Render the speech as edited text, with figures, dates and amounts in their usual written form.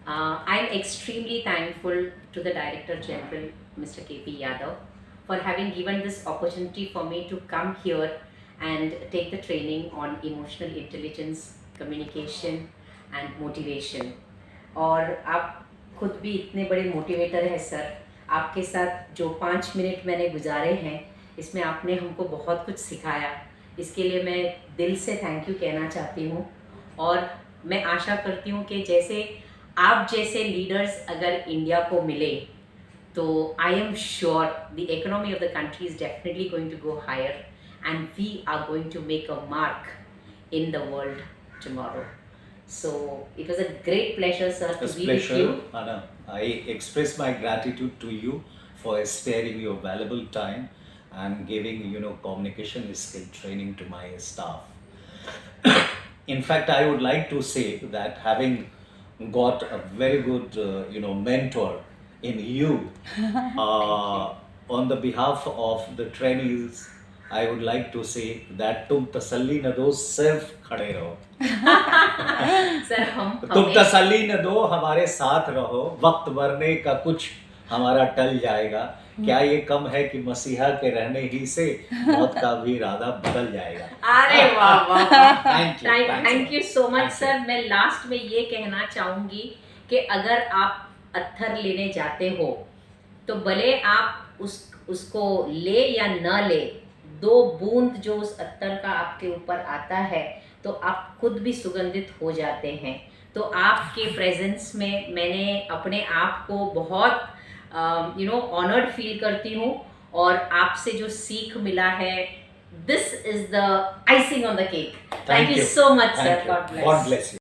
I'm extremely thankful to the Director General, Mr.K.P. Yadav, for having given this opportunity for me to come here and take the training on emotional intelligence, communication and motivation. और आप खुद भी इतने बड़े motivator हैं sir, आपके साथ जो 5 मिनट मैंने गुजारे हैं इसमें आपने हमको बहुत कुछ सिखाया, इसके लिए मैं दिल से थैंक यू कहना चाहती हूँ। और मैं आशा करती हूँ कि जैसे आप जैसे लीडर्स अगर इंडिया को मिले तो I am sure the economy of the country is definitely going to go higher and we are going to make a mark in the world tomorrow. So it was a great pleasure, sir, to be with you. Anna, I express my gratitude to you for sparing your valuable time and giving communication skill training to my staff. In fact, I would like to say that having got a very good mentor in you, on the behalf of the trainees, I would like to say that तुम तसल्ली न दो, सिर्फ खड़े रहो। Sir तुम तसल्ली न दो, हमारे साथ रहो, वक्त मरने का कुछ हमारा टल जाएगा। क्या ये कम है कि मसीहा के रहने ही से मौत का भी इरादा बदल जाएगा। अरे वाह वाह, thank you so much sir. मैं लास्ट में ये कहना चाहूँगी कि अगर आप अत्थर लेने जाते हो तो भले आप उसको ले या न ले, 2 बूंद जो उस अत्तर का आपके ऊपर आता है तो आप खुद भी सुगंधित हो जाते हैं। तो आपके प्रेजेंस में मैंने अपने आप को बहुत ऑनर्ड फील करती हूँ और आपसे जो सीख मिला है, this is the icing on the cake. Thank you so much sir. God bless.